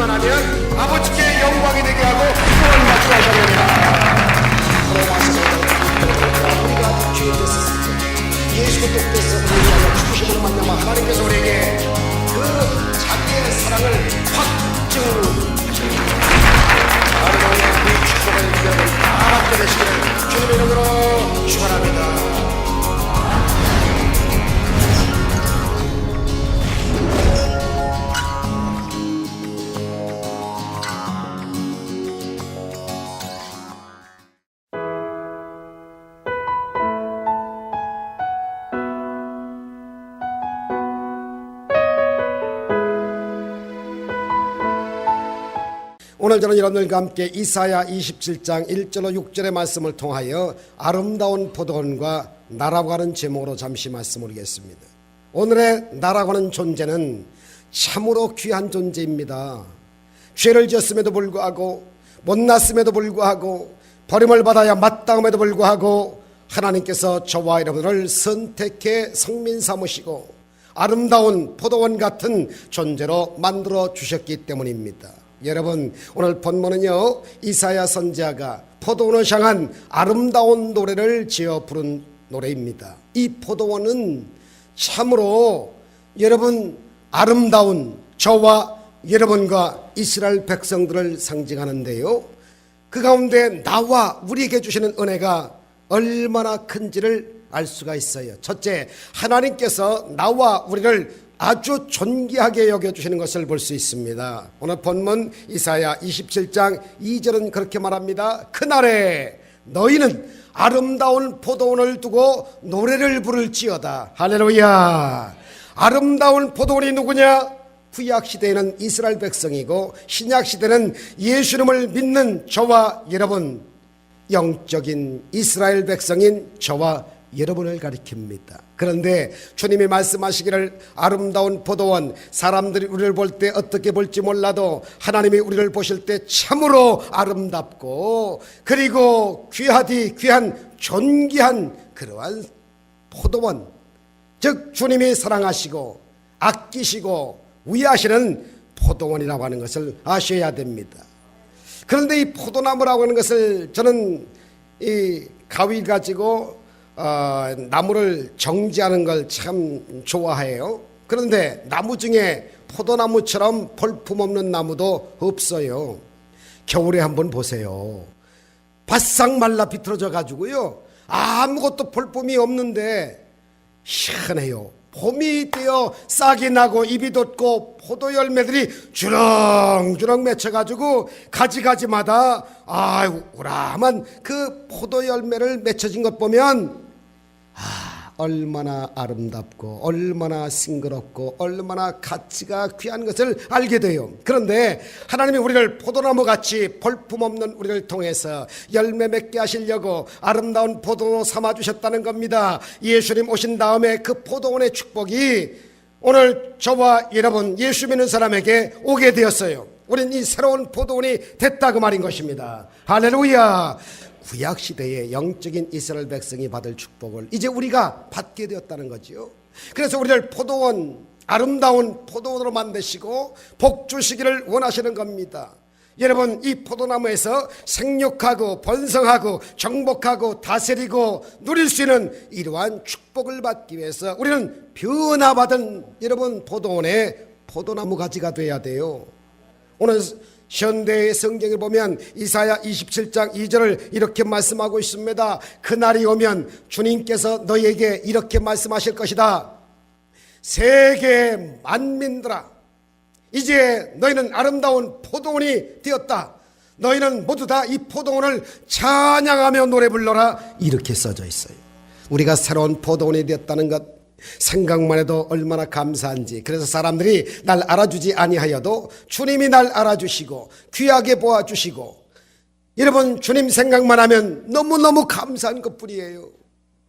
받기만 하면 아버지께 영광이 되게 하고 구원받게 하시느니라. 우리가 죄인 됐었을 때 예수 그리스도께서 우리를 위하여 죽으심으로 말미암아 하나님께서 우리에게 그 자기의 사랑을 확증하십니다. 아름다운 그 축복을 여러분 다 받게 되시기를 주님의 이름으로 축원합니다. 오늘 저는 여러분들과 함께 이사야 27장 1절로 6절의 말씀을 통하여 아름다운 포도원과 나라고 하는 제목으로 잠시 말씀 올리겠습니다. 오늘의 나라고 하는 존재는 참으로 귀한 존재입니다. 죄를 지었음에도 불구하고 못났음에도 불구하고 버림을 받아야 마땅함에도 불구하고 하나님께서 저와 여러분을 선택해 성민 삼으시고 아름다운 포도원 같은 존재로 만들어 주셨기 때문입니다. 여러분, 오늘 본문은요, 이사야 선지자가 포도원을 향한 아름다운 노래를 지어 부른 노래입니다. 이 포도원은 참으로 여러분 아름다운 저와 여러분과 이스라엘 백성들을 상징하는데요, 그 가운데 나와 우리에게 주시는 은혜가 얼마나 큰지를 알 수가 있어요. 첫째, 하나님께서 나와 우리를 아주 존귀하게 여겨주시는 것을 볼 수 있습니다. 오늘 본문 이사야 27장 2절은 그렇게 말합니다. 그날에 너희는 아름다운 포도원을 두고 노래를 부를지어다. 할렐루야. 아름다운 포도원이 누구냐? 구약시대에는 이스라엘 백성이고 신약시대는 예수님을 믿는 저와 여러분, 영적인 이스라엘 백성인 저와 여러분을 가리킵니다. 그런데 주님이 말씀하시기를 아름다운 포도원, 사람들이 우리를 볼 때 어떻게 볼지 몰라도 하나님이 우리를 보실 때 참으로 아름답고 그리고 귀하디 귀한 존귀한 그러한 포도원, 즉 주님이 사랑하시고 아끼시고 위하시는 포도원이라고 하는 것을 아셔야 됩니다. 그런데 이 포도나무라고 하는 것을 저는 이 가위 가지고 나무를 정지하는 걸 참 좋아해요. 그런데 나무 중에 포도나무처럼 볼품없는 나무도 없어요. 겨울에 한번 보세요. 바싹 말라 비틀어져 가지고요, 아무것도 볼품이 없는데 희한해요. 봄이 되어 싹이 나고 잎이 돋고 포도 열매들이 주렁주렁 맺혀가지고 가지가지마다 우람한 그 포도 열매를 맺혀진 것 보면 얼마나 아름답고 얼마나 싱그럽고 얼마나 가치가 귀한 것을 알게 돼요. 그런데 하나님이 우리를 포도나무같이 볼품없는 우리를 통해서 열매 맺게 하시려고 아름다운 포도로 삼아주셨다는 겁니다. 예수님 오신 다음에 그 포도원의 축복이 오늘 저와 여러분 예수 믿는 사람에게 오게 되었어요. 우리는 이 새로운 포도원이 됐다 그 말인 것입니다. 할렐루야. 구약시대의 영적인 이스라엘 백성이 받을 축복을 이제 우리가 받게 되었다는 거지요. 그래서 우리를 포도원, 아름다운 포도원으로 만드시고 복 주시기를 원하시는 겁니다. 여러분, 이 포도나무에서 생육하고 번성하고 정복하고 다스리고 누릴 수 있는 이러한 축복을 받기 위해서 우리는 변화받은 여러분 포도원의 포도나무 가지가 돼야 돼요. 오늘 현대의 성경을 보면 이사야 27장 2절을 이렇게 말씀하고 있습니다. 그날이 오면 주님께서 너희에게 이렇게 말씀하실 것이다. 세계 만민들아, 이제 너희는 아름다운 포도원이 되었다. 너희는 모두 다 이 포도원을 찬양하며 노래 불러라. 이렇게 써져 있어요. 우리가 새로운 포도원이 되었다는 것 생각만 해도 얼마나 감사한지. 그래서 사람들이 날 알아주지 아니하여도 주님이 날 알아주시고 귀하게 보아주시고, 여러분 주님 생각만 하면 너무너무 감사한 것뿐이에요.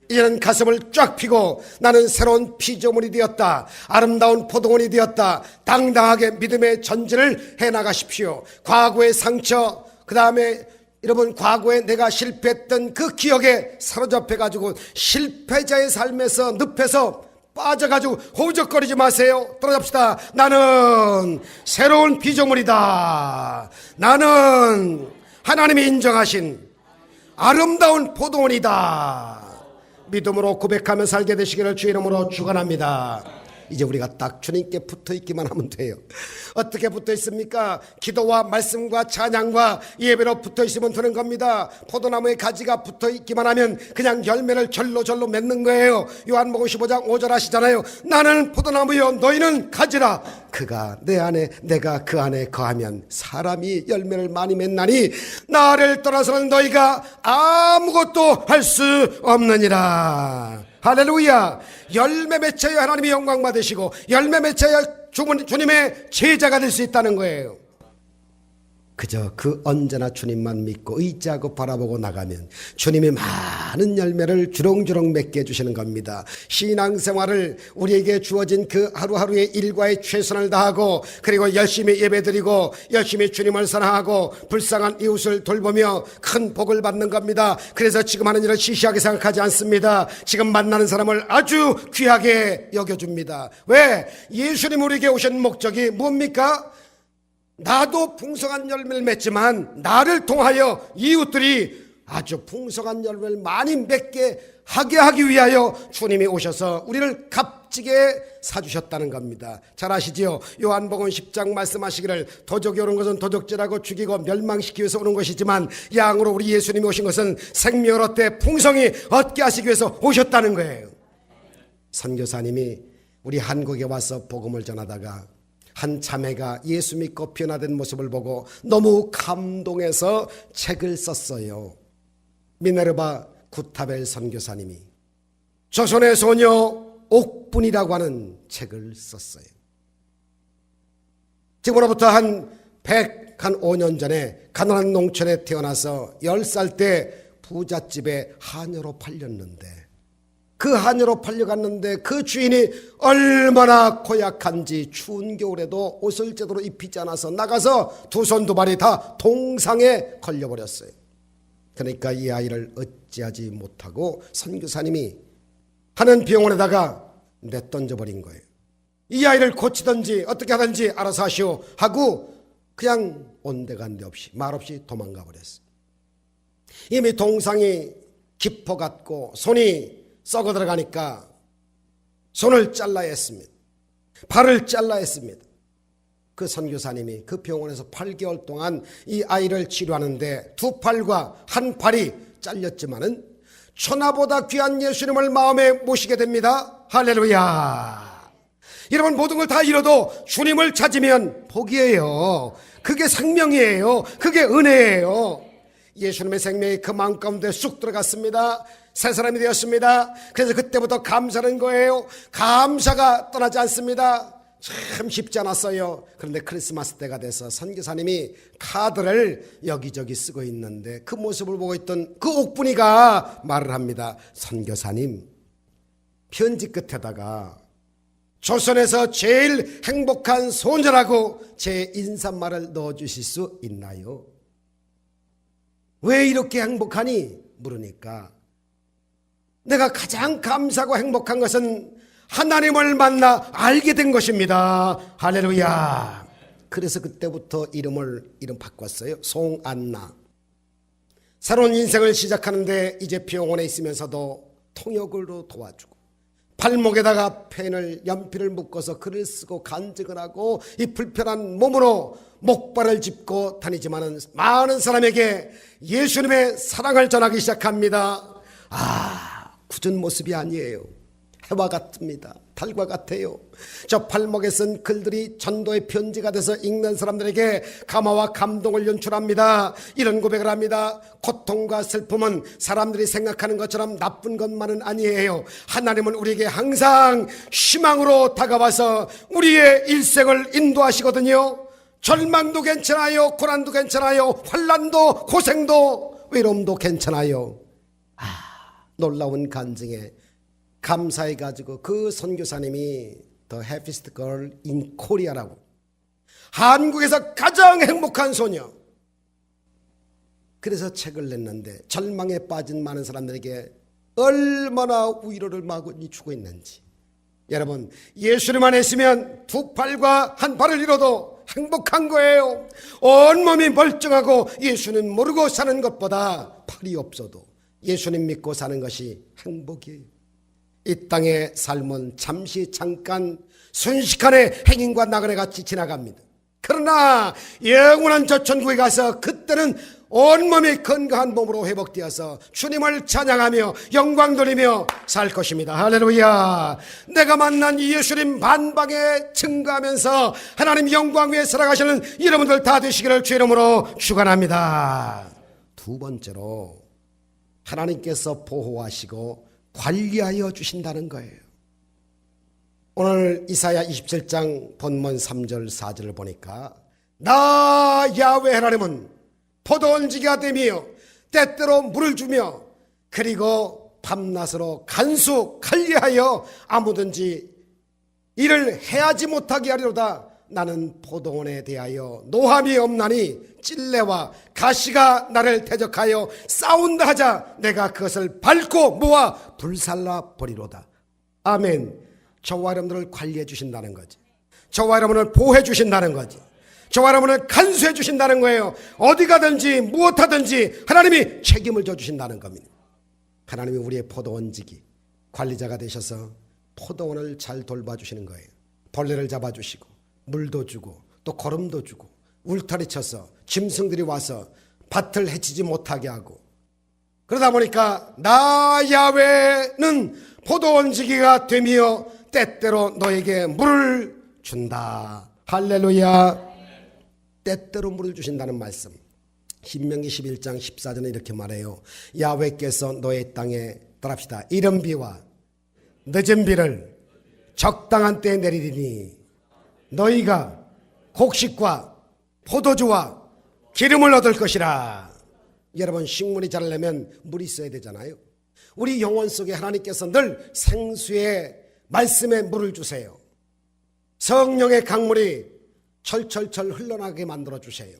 이제는 가슴을 쫙 펴고 나는 새로운 피조물이 되었다, 아름다운 포도원이 되었다, 당당하게 믿음의 전진을 해나가십시오. 과거의 상처, 그 다음에 여러분 과거에 내가 실패했던 그 기억에 사로잡혀가지고 실패자의 삶에서 늪에서 빠져가지고 호적거리지 마세요. 떨어잡시다. 나는 새로운 피조물이다. 나는 하나님이 인정하신 아름다운 포도원이다. 믿음으로 고백하며 살게 되시기를 주 이름으로 축원합니다. 이제 우리가 딱 주님께 붙어 있기만 하면 돼요. 어떻게 붙어 있습니까? 기도와 말씀과 찬양과 예배로 붙어 있으면 되는 겁니다. 포도나무의 가지가 붙어 있기만 하면 그냥 열매를 절로 맺는 거예요. 요한복음 15장 5절 하시잖아요. 나는 포도나무요 너희는 가지라. 그가 내 안에 내가 그 안에 거하면 사람이 열매를 많이 맺나니 나를 떠나서는 너희가 아무것도 할 수 없느니라. 할렐루야. 열매 맺혀야 하나님이 영광 받으시고 열매 맺혀야 주님의 제자가 될 수 있다는 거예요. 그저 그 언제나 주님만 믿고 의지하고 바라보고 나가면 주님이 많은 열매를 주렁주렁 맺게 해주시는 겁니다. 신앙생활을 우리에게 주어진 그 하루하루의 일과에 최선을 다하고 그리고 열심히 예배드리고 열심히 주님을 사랑하고 불쌍한 이웃을 돌보며 큰 복을 받는 겁니다. 그래서 지금 하는 일을 시시하게 생각하지 않습니다. 지금 만나는 사람을 아주 귀하게 여겨줍니다. 왜? 예수님 우리에게 오신 목적이 뭡니까? 나도 풍성한 열매를 맺지만 나를 통하여 이웃들이 아주 풍성한 열매를 많이 맺게 하게 하기 위하여 주님이 오셔서 우리를 값지게 사주셨다는 겁니다. 잘 아시지요? 요한복음 10장 말씀하시기를 도적이 오는 것은 도적질하고 죽이고 멸망시키기 위해서 오는 것이지만 양으로 우리 예수님이 오신 것은 생명을 얻되 풍성히 얻게 하시기 위해서 오셨다는 거예요. 선교사님이 우리 한국에 와서 복음을 전하다가 한 자매가 예수 믿고 변화된 모습을 보고 너무 감동해서 책을 썼어요. 미네르바 구타벨 선교사님이 조선의 소녀 옥분이라고 하는 책을 썼어요. 지금으로부터 한 105년 전에 가난한 농촌에 태어나서 10살 때 부잣집에 하녀로 팔렸는데 그 하녀로 팔려갔는데 그 주인이 얼마나 고약한지 추운 겨울에도 옷을 제대로 입히지 않아서 나가서 두 손 두 발이 다 동상에 걸려버렸어요. 그러니까 이 아이를 어찌하지 못하고 선교사님이 하는 병원에다가 내던져버린 거예요. 이 아이를 고치든지 어떻게 하든지 알아서 하시오 하고 그냥 온데간데 없이 말없이 도망가 버렸어요. 이미 동상이 깊어갔고 손이 썩어 들어가니까 손을 잘라야 했습니다. 발을 잘라야 했습니다. 그 선교사님이 그 병원에서 8개월 동안 이 아이를 치료하는데 두 팔과 한 팔이 잘렸지만은 천하보다 귀한 예수님을 마음에 모시게 됩니다. 할렐루야. 여러분 모든 걸 다 잃어도 주님을 찾으면 복이에요. 그게 생명이에요. 그게 은혜예요. 예수님의 생명이 그 마음 가운데 쑥 들어갔습니다. 새 사람이 되었습니다. 그래서 그때부터 감사하는 거예요. 감사가 떠나지 않습니다. 참 쉽지 않았어요. 그런데 크리스마스 때가 돼서 선교사님이 카드를 여기저기 쓰고 있는데 그 모습을 보고 있던 그 옥분이가 말을 합니다. 선교사님, 편지 끝에다가 조선에서 제일 행복한 소녀라고 제 인사말을 넣어주실 수 있나요? 왜 이렇게 행복하니? 물으니까 내가 가장 감사하고 행복한 것은 하나님을 만나 알게 된 것입니다. 할렐루야. 그래서 그때부터 이름 바꿨어요. 송안나. 새로운 인생을 시작하는데 이제 병원에 있으면서도 통역으로 도와주고 발목에다가 연필을 묶어서 글을 쓰고 간직을 하고 이 불편한 몸으로 목발을 짚고 다니지만은 많은 사람에게 예수님의 사랑을 전하기 시작합니다. 굳은 모습이 아니에요. 해와 같습니다. 달과 같아요. 저 발목에 쓴 글들이 전도의 편지가 돼서 읽는 사람들에게 감화와 감동을 연출합니다. 이런 고백을 합니다. 고통과 슬픔은 사람들이 생각하는 것처럼 나쁜 것만은 아니에요. 하나님은 우리에게 항상 희망으로 다가와서 우리의 일생을 인도하시거든요. 절망도 괜찮아요. 고난도 괜찮아요. 환난도 고생도 외로움도 괜찮아요. 놀라운 간증에 감사해가지고 그 선교사님이 The Happiest Girl in Korea라고 한국에서 가장 행복한 소녀, 그래서 책을 냈는데 절망에 빠진 많은 사람들에게 얼마나 위로를 많이 주고 있는지 여러분, 예수님 안에 있으면 두 팔과 한 발을 잃어도 행복한 거예요. 온몸이 멀쩡하고 예수님 모르고 사는 것보다 팔이 없어도 예수님 믿고 사는 것이 행복이에요. 이 땅의 삶은 잠시 잠깐 순식간에 행인과 나그네 같이 지나갑니다. 그러나 영원한 저 천국에 가서 그때는 온몸이 건강한 몸으로 회복되어서 주님을 찬양하며 영광 돌리며 살 것입니다. 할렐루야. 내가 만난 예수님 만방에 증거하면서 하나님 영광 위에 살아가시는 여러분들 다 되시기를 주 이름으로 축원합니다. 두 번째로 하나님께서 보호하시고 관리하여 주신다는 거예요. 오늘 이사야 27장 본문 3절 4절을 보니까 나 야훼 하나님은 포도원지기가 되며 때때로 물을 주며 그리고 밤낮으로 간수 관리하여 아무든지 일을 해하지 못하게 하리로다. 나는 포도원에 대하여 노함이 없나니 찔레와 가시가 나를 대적하여 싸운다 하자 내가 그것을 밟고 모아 불살라 버리로다. 아멘. 저와 여러분들을 관리해 주신다는 거지. 저와 여러분을 보호해 주신다는 거지. 저와 여러분을 간수해 주신다는 거예요. 어디 가든지 무엇하든지 하나님이 책임을 져주신다는 겁니다. 하나님이 우리의 포도원지기 관리자가 되셔서 포도원을 잘 돌봐주시는 거예요. 벌레를 잡아주시고 물도 주고 또 거름도 주고 울타리 쳐서 짐승들이 와서 밭을 해치지 못하게 하고, 그러다 보니까 나 야훼는 포도원지기가 되며 때때로 너에게 물을 준다. 할렐루야. 때때로 물을 주신다는 말씀. 신명기 11장 14절에 이렇게 말해요. 야훼께서 너의 땅에 따랍시다. 이른 비와 늦은 비를 적당한 때에 내리리니 너희가 곡식과 포도주와 기름을 얻을 것이라. 여러분, 식물이 자라려면 물이 있어야 되잖아요. 우리 영혼 속에 하나님께서 늘 생수의 말씀에 물을 주세요. 성령의 강물이 철철철 흘러나게 만들어 주세요.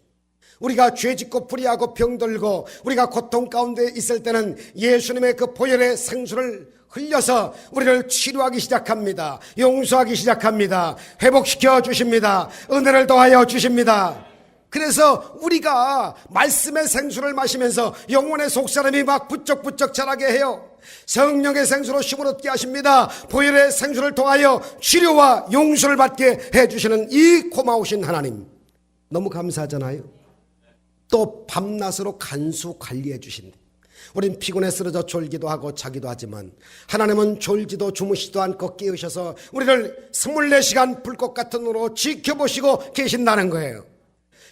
우리가 죄짓고 불의하고 병들고 우리가 고통 가운데 있을 때는 예수님의 그 보혈의 생수를 흘려서 우리를 치료하기 시작합니다. 용서하기 시작합니다. 회복시켜 주십니다. 은혜를 더하여 주십니다. 그래서 우리가 말씀의 생수를 마시면서 영혼의 속사람이 막 부쩍부쩍 자라게 해요. 성령의 생수로 힘을 얻게 하십니다. 보혈의 생수를 통하여 치료와 용서를 받게 해주시는 이 고마우신 하나님, 너무 감사하잖아요. 또 밤낮으로 간수 관리해 주신다. 우린 피곤해 쓰러져 졸기도 하고 자기도 하지만 하나님은 졸지도 주무시지도 않고 깨우셔서 우리를 24시간 불꽃 같은 눈으로 지켜보시고 계신다는 거예요.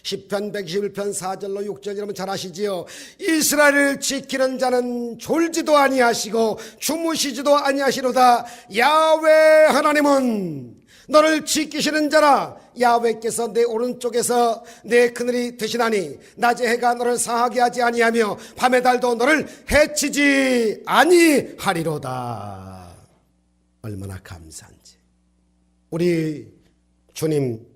시편 121편 4절로 6절 여러분 잘 아시지요? 이스라엘을 지키는 자는 졸지도 아니하시고 주무시지도 아니하시로다. 야훼 하나님은 너를 지키시는 자라. 야훼께서 내 오른쪽에서 내 그늘이 되시나니 낮에 해가 너를 상하게 하지 아니하며 밤의 달도 너를 해치지 아니하리로다. 얼마나 감사한지. 우리 주님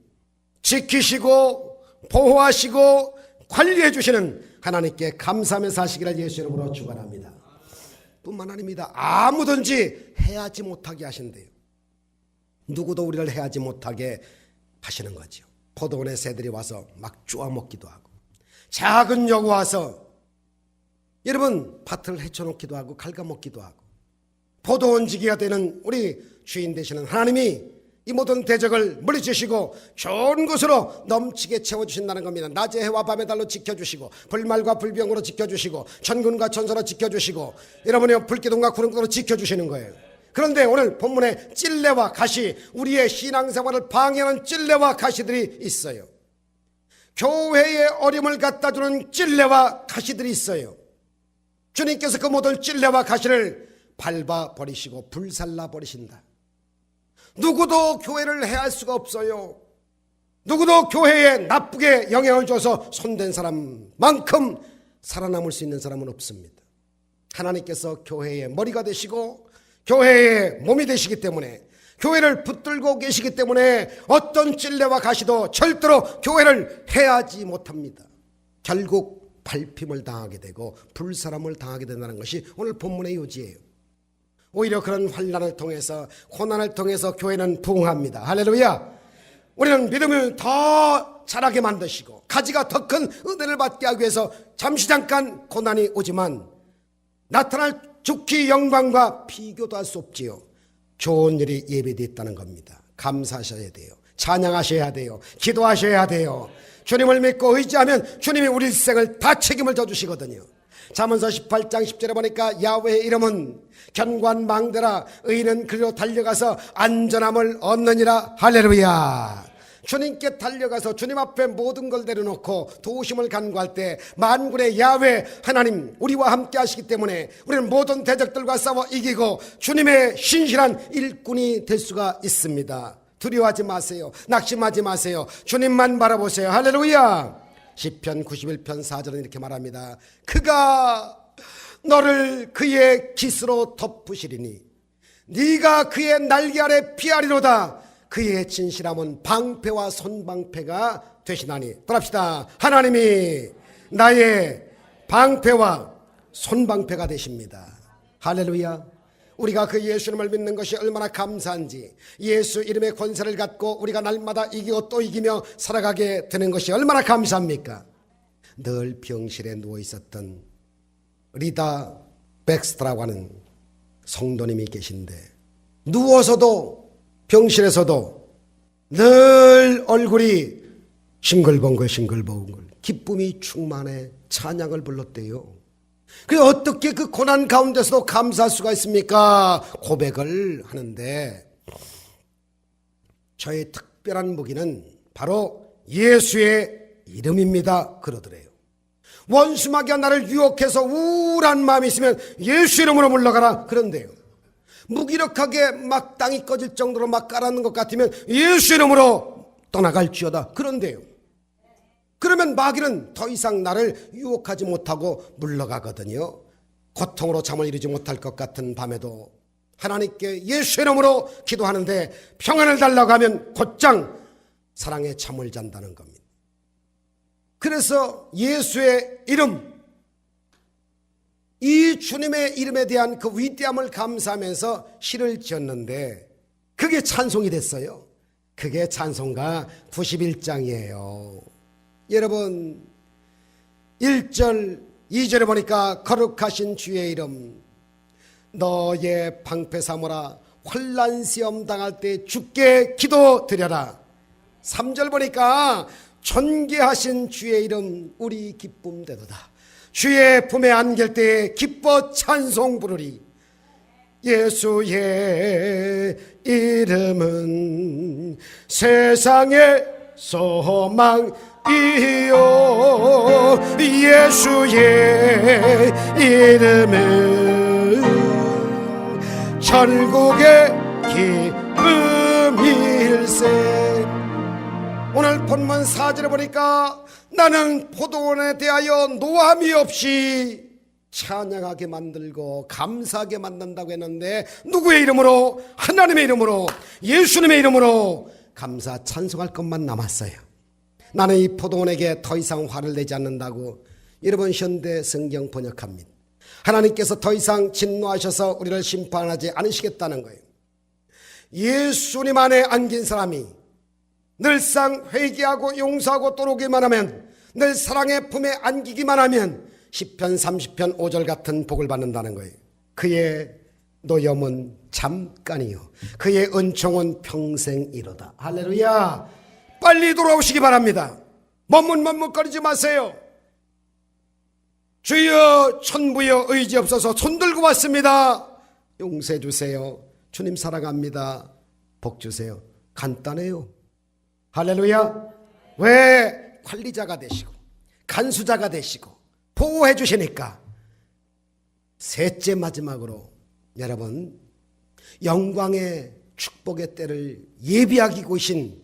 지키시고 보호하시고 관리해 주시는 하나님께 감사하며 사시기를 예수 이름으로 축원합니다. 뿐만 아닙니다. 아무든지 해하지 못하게 하신대요. 누구도 우리를 해하지 못하게 하시는 거죠. 포도원에 새들이 와서 막 쪼아 먹기도 하고 작은 여고 와서 여러분 밭을 헤쳐놓기도 하고 갉아먹기도 하고, 포도원지기가 되는 우리 주인 되시는 하나님이 이 모든 대적을 물리치시고 좋은 것으로 넘치게 채워주신다는 겁니다. 낮의 해와 밤의 달로 지켜주시고 불말과 불병으로 지켜주시고 천군과 천사로 지켜주시고 여러분의 불기둥과 구름으로 지켜주시는 거예요. 그런데 오늘 본문에 찔레와 가시, 우리의 신앙생활을 방해하는 찔레와 가시들이 있어요. 교회의 어려움을 갖다주는 찔레와 가시들이 있어요. 주님께서 그 모든 찔레와 가시를 밟아버리시고 불살라버리신다. 누구도 교회를 해할 수가 없어요. 누구도 교회에 나쁘게 영향을 줘서 손댄 사람만큼 살아남을 수 있는 사람은 없습니다. 하나님께서 교회의 머리가 되시고 교회의 몸이 되시기 때문에, 교회를 붙들고 계시기 때문에 어떤 찔레와 가시도 절대로 교회를 해하지 못합니다. 결국 밟힘을 당하게 되고 불사람을 당하게 된다는 것이 오늘 본문의 요지예요. 오히려 그런 환난을 통해서, 고난을 통해서 교회는 부흥합니다. 할렐루야. 우리는 믿음을 더 자라게 만드시고 가지가 더 큰 은혜를 받게 하기 위해서 잠깐 고난이 오지만 나타날 죽기 영광과 비교도 할 수 없지요. 좋은 일이 예비되어 있다는 겁니다. 감사하셔야 돼요. 찬양하셔야 돼요. 기도하셔야 돼요. 주님을 믿고 의지하면 주님이 우리 일생을 다 책임을 져주시거든요. 잠언서 18장 10절에 보니까 야훼의 이름은 견고한 망대라, 의인은 그리로 달려가서 안전함을 얻느니라. 할렐루야. 주님께 달려가서 주님 앞에 모든 걸 내려놓고 도우심을 간구할 때 만군의 야훼 하나님 우리와 함께 하시기 때문에 우리는 모든 대적들과 싸워 이기고 주님의 신실한 일꾼이 될 수가 있습니다. 두려워하지 마세요. 낙심하지 마세요. 주님만 바라보세요. 할렐루야. 시편 91편 4절은 이렇게 말합니다. 그가 너를 그의 깃으로 덮으시리니 네가 그의 날개 아래 피하리로다. 그의 진실함은 방패와 손방패가 되시나니. 따라합시다. 하나님이 나의 방패와 손방패가 되십니다. 할렐루야. 우리가 그 예수님을 믿는 것이 얼마나 감사한지, 예수 이름의 권세를 갖고 우리가 날마다 이기고 또 이기며 살아가게 되는 것이 얼마나 감사합니까? 늘 병실에 누워 있었던 리다 백스트라고 하는 성도님이 계신데 누워서도 병실에서도 늘 얼굴이 싱글벙글 기쁨이 충만해 찬양을 불렀대요. 그래서 어떻게 그 고난 가운데서도 감사할 수가 있습니까? 고백을 하는데 저의 특별한 무기는 바로 예수의 이름입니다 그러더래요. 원수마귀가 나를 유혹해서 우울한 마음이 있으면 예수 이름으로 물러가라 그런데요. 무기력하게 막 땅이 꺼질 정도로 막 깔아놓는 것 같으면 예수 이름으로 떠나갈지어다 그런데요. 그러면 마귀는 더 이상 나를 유혹하지 못하고 물러가거든요. 고통으로 잠을 이루지 못할 것 같은 밤에도 하나님께 예수 이름으로 기도하는데 평안을 달라고 하면 곧장 사랑에 잠을 잔다는 겁니다. 그래서 예수의 이름, 이 주님의 이름에 대한 그 위대함을 감사하면서 시를 지었는데 그게 찬송이 됐어요. 그게 찬송가 91장이에요. 여러분 1절 2절에 보니까 거룩하신 주의 이름 너의 방패 삼으라 환난 시험 당할 때 주께 기도드려라. 3절 보니까 존귀하신 주의 이름 우리 기쁨 되도다. 주의 품에 안길 때 기뻐 찬송 부르리. 예수의 이름은 세상의 소망이요 예수의 이름은 천국의 기쁨일세. 오늘 본문 4절에 보니까 나는 포도원에 대하여 노함이 없이 찬양하게 만들고 감사하게 만든다고 했는데 누구의 이름으로? 하나님의 이름으로, 예수님의 이름으로 감사 찬송할 것만 남았어요. 나는 이 포도원에게 더 이상 화를 내지 않는다고 여러분 현대 성경 번역합니다. 하나님께서 더 이상 진노하셔서 우리를 심판하지 않으시겠다는 거예요. 예수님 안에 안긴 사람이 늘상 회개하고 용서하고 떠오르기만 하면, 늘 사랑의 품에 안기기만 하면 시편 30편 5절 같은 복을 받는다는 거예요. 그의 노염은 잠깐이요 그의 은총은 평생이로다. 할렐루야. 빨리 돌아오시기 바랍니다. 머뭇머뭇거리지 마세요. 주여 천부여 의지 없어서 손들고 왔습니다. 용서해 주세요. 주님 사랑합니다. 복 주세요. 간단해요. 할렐루야. 왜? 관리자가 되시고 간수자가 되시고 보호해 주시니까. 셋째 마지막으로 여러분 영광의 축복의 때를 예비하기 계신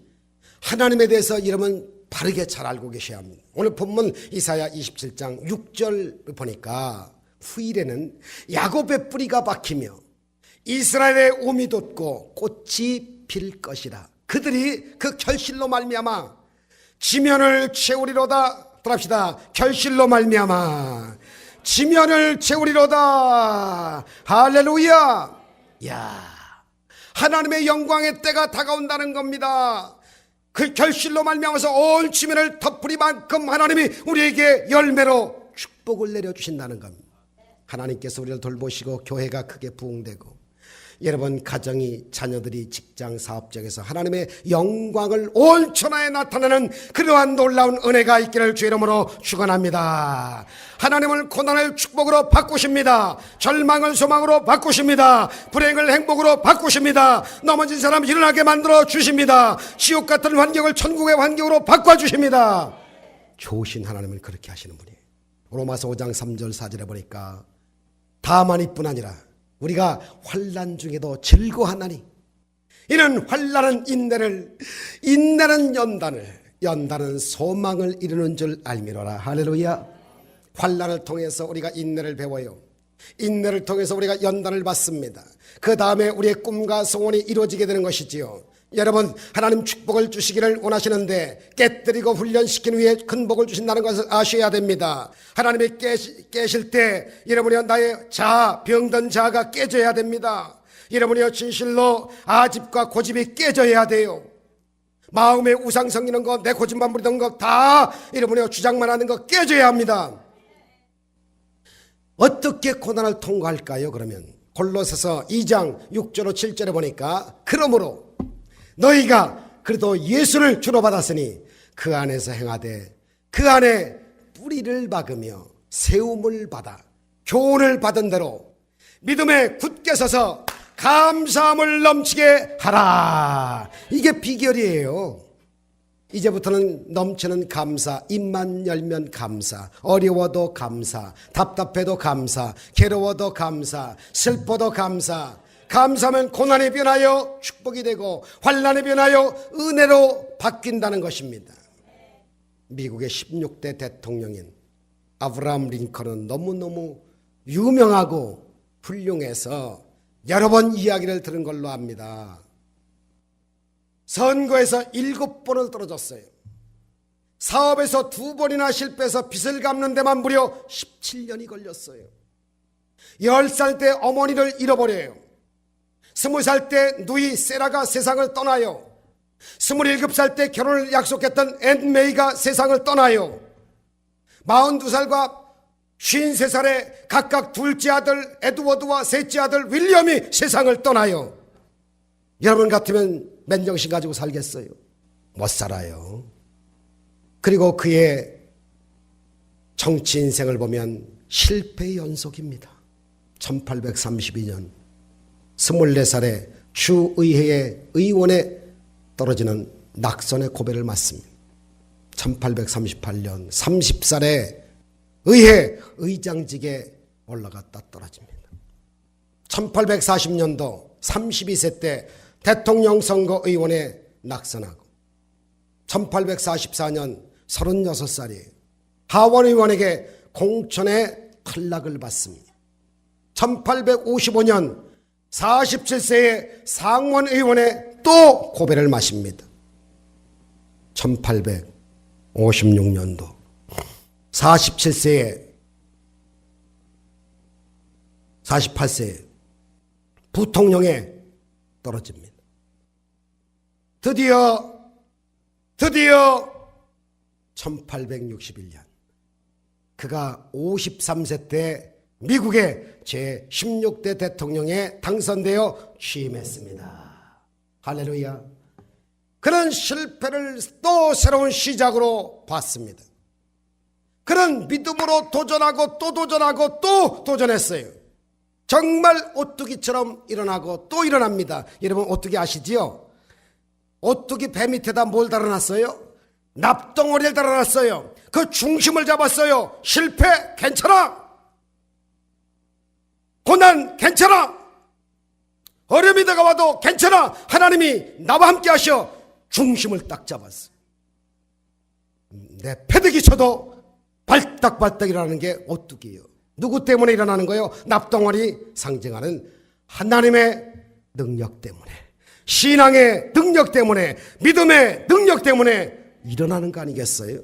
하나님에 대해서 여러분 바르게 잘 알고 계셔야 합니다. 오늘 본문 이사야 27장 6절 보니까 후일에는 야곱의 뿌리가 박히며 이스라엘의 옴이 돋고 꽃이 필 것이라. 그들이 그 결실로 말미암아 지면을 채우리로다. 따라합시다. 결실로 말미암아 지면을 채우리로다. 할렐루야. 야, 하나님의 영광의 때가 다가온다는 겁니다. 그 결실로 말미암아서 온 지면을 덮으리만큼 하나님이 우리에게 열매로 축복을 내려주신다는 겁니다. 하나님께서 우리를 돌보시고 교회가 크게 부흥되고 여러분 가정이 자녀들이 직장 사업장에서 하나님의 영광을 온 천하에 나타내는 그러한 놀라운 은혜가 있기를 주 이름으로 축원합니다. 하나님은 고난을 축복으로 바꾸십니다. 절망을 소망으로 바꾸십니다. 불행을 행복으로 바꾸십니다. 넘어진 사람 일어나게 만들어 주십니다. 지옥 같은 환경을 천국의 환경으로 바꿔주십니다. 좋으신 하나님은 그렇게 하시는 분이에요. 로마서 5장 3절 4절에 보니까 다만 이뿐 아니라 우리가 환난 중에도 즐거워하나니 이는 환난은 인내를, 인내는 연단을, 연단은 소망을 이루는 줄 알미로라. 할렐루야. 환난을 통해서 우리가 인내를 배워요. 인내를 통해서 우리가 연단을 받습니다. 그 다음에 우리의 꿈과 소원이 이루어지게 되는 것이지요. 여러분 하나님 축복을 주시기를 원하시는데 깨뜨리고 훈련시킨 후에 큰 복을 주신다는 것을 아셔야 됩니다. 하나님이 깨실 때 여러분이여 나의 자아, 병든 자아가 깨져야 됩니다. 여러분이여 진실로 아집과 고집이 깨져야 돼요. 마음에 우상 섬기는 것, 내 고집만 부리던 것 다 여러분이여 주장만 하는 것 깨져야 합니다. 어떻게 고난을 통과할까요? 그러면 골로새서 2장 6절로 7절에 보니까 그러므로 너희가 그래도 예수를 주로 받았으니 그 안에서 행하되 그 안에 뿌리를 박으며 세움을 받아 교훈을 받은 대로 믿음에 굳게 서서 감사함을 넘치게 하라. 이게 비결이에요. 이제부터는 넘치는 감사, 입만 열면 감사, 어려워도 감사, 답답해도 감사, 괴로워도 감사, 슬퍼도 감사. 감사하면 고난이 변하여 축복이 되고 환난이 변하여 은혜로 바뀐다는 것입니다. 미국의 16대 대통령인 아브라함 링컨은 너무너무 유명하고 훌륭해서 여러 번 이야기를 들은 걸로 압니다. 선거에서 7번을 떨어졌어요. 사업에서 2번이나 실패해서 빚을 갚는 데만 무려 17년이 걸렸어요. 10살 때 어머니를 잃어버려요. 20살 때 누이 세라가 세상을 떠나요. 27살 때 결혼을 약속했던 앤 메이가 세상을 떠나요. 42살과 53살에 각각 둘째 아들 에드워드와 셋째 아들 윌리엄이 세상을 떠나요. 여러분 같으면 맨정신 가지고 살겠어요? 못 살아요. 그리고 그의 정치 인생을 보면 실패의 연속입니다. 1832년 24살에 주의회의 의원에 떨어지는 낙선의 고배를 맞습니다. 1838년 30살에 의회 의장직에 올라갔다 떨어집니다. 1840년도 32세 때 대통령 선거 의원에 낙선하고 1844년 36살이 하원 의원에게 공천의 탈락을 받습니다. 1855년 47세의 상원 의원에 또 고배를 마십니다. 1856년도 48세에 부통령에 떨어집니다. 드디어 1861년 그가 53세 때 미국의 제16대 대통령에 당선되어 취임했습니다. 할렐루야. 그런 실패를 또 새로운 시작으로 봤습니다. 그런 믿음으로 도전하고 또 도전하고 또 도전했어요. 정말 오뚜기처럼 일어나고 또 일어납니다. 여러분 오뚜기 아시지요? 오뚜기 배 밑에다 뭘 달아놨어요? 납덩어리를 달아놨어요. 그 중심을 잡았어요. 실패 괜찮아. 고난 괜찮아. 어려움이 다가와도 괜찮아. 하나님이 나와 함께 하셔. 중심을 딱 잡았어. 내 패대기 쳐도 발딱발딱 일어나는 게 오뚜기예요. 누구 때문에 일어나는 거예요? 납덩어리 상징하는 하나님의 능력 때문에, 신앙의 능력 때문에, 믿음의 능력 때문에 일어나는 거 아니겠어요?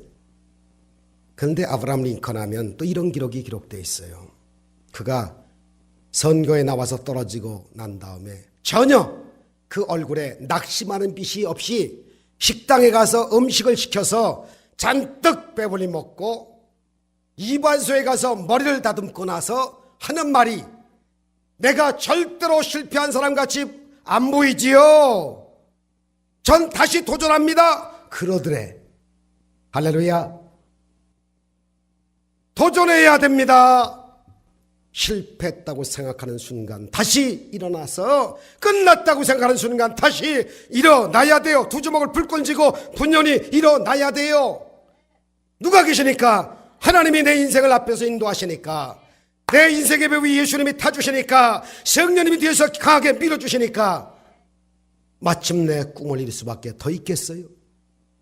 그런데 아브라함 링컨 하면 또 이런 기록이 기록되어 있어요. 그가 선거에 나와서 떨어지고 난 다음에 전혀 그 얼굴에 낙심하는 빛이 없이 식당에 가서 음식을 시켜서 잔뜩 배불리 먹고 이발소에 가서 머리를 다듬고 나서 하는 말이 내가 절대로 실패한 사람 같이 안 보이지요. 전 다시 도전합니다. 그러더래. 할렐루야. 도전해야 됩니다. 실패했다고 생각하는 순간 다시 일어나서 끝났다고 생각하는 순간 다시 일어나야 돼요. 두 주먹을 불끈 쥐고 분연히 일어나야 돼요. 누가 계시니까? 하나님이 내 인생을 앞에서 인도하시니까, 내 인생의 배우 예수님이 타주시니까, 성령님이 뒤에서 강하게 밀어주시니까 마침내 꿈을 이룰 수밖에 더 있겠어요.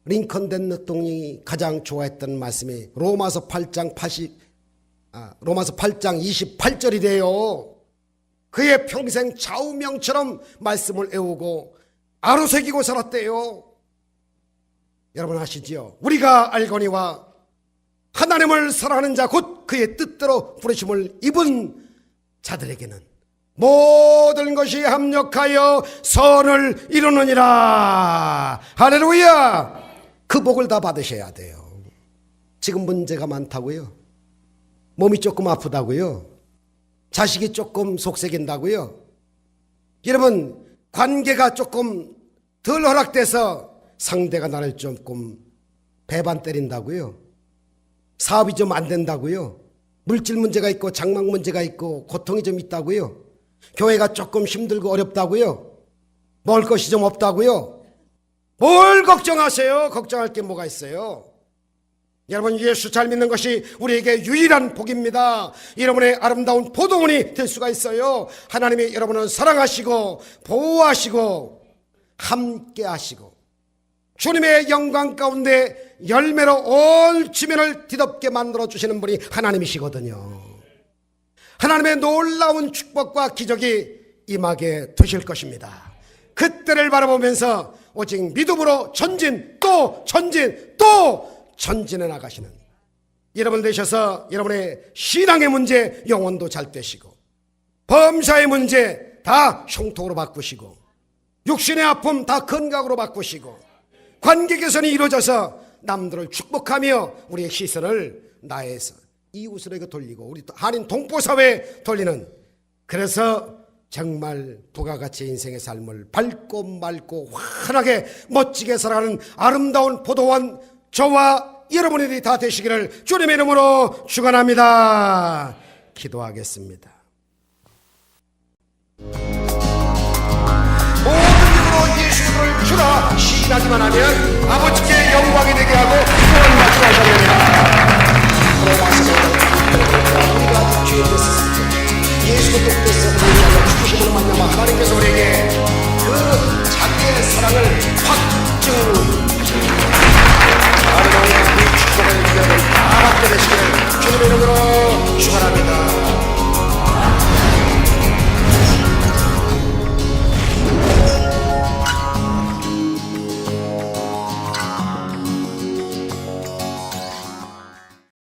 링컨 대통령이 가장 좋아했던 말씀이 로마서 8장 28절이래요. 그의 평생 좌우명처럼 말씀을 외우고 아로새기고 살았대요. 여러분 아시지요? 우리가 알거니와 하나님을 사랑하는 자 곧 그의 뜻대로 부르심을 입은 자들에게는 모든 것이 합력하여 선을 이루느니라. 할렐루야. 그 복을 다 받으셔야 돼요. 지금 문제가 많다고요? 몸이 조금 아프다고요? 자식이 조금 속색인다고요? 여러분 관계가 조금 덜 허락돼서 상대가 나를 조금 배반 때린다고요? 사업이 좀 안 된다고요? 물질 문제가 있고 장막 문제가 있고 고통이 좀 있다고요? 교회가 조금 힘들고 어렵다고요? 먹을 것이 좀 없다고요? 뭘 걱정하세요? 걱정할 게 뭐가 있어요? 여러분 예수 잘 믿는 것이 우리에게 유일한 복입니다. 여러분의 아름다운 포도원이 될 수가 있어요. 하나님이 여러분을 사랑하시고 보호하시고 함께하시고 주님의 영광 가운데 열매로 온 지면을 뒤덮게 만들어주시는 분이 하나님이시거든요. 하나님의 놀라운 축복과 기적이 임하게 되실 것입니다. 그때를 바라보면서 오직 믿음으로 전진 또 전진 또 전진해 나가시는 여러분 되셔서 여러분의 신앙의 문제 영혼도 잘 되시고 범사의 문제 다 형통으로 바꾸시고 육신의 아픔 다 건강으로 바꾸시고 관계 개선이 이루어져서 남들을 축복하며 우리의 시선을 나에서 이웃으로에게 돌리고 우리 한인 동포사회에 돌리는, 그래서 정말 부가가치의 인생의 삶을 밝고 맑고 환하게 멋지게 살아가는 아름다운 포도원 저와 여러분들이 다 되시기를 주님의 이름으로 축원합니다. 기도하겠습니다. 모든 힘으로 예수를 주라 시인하기만 하면 아버지께 영광이 되게 하고 구원받게 하시옵니다. 우리가 주의 됐을 때 예수의 뜻대로 우리가 죽으심으로 만나면 하나님께서 우리에게 그 자기의 사랑을 확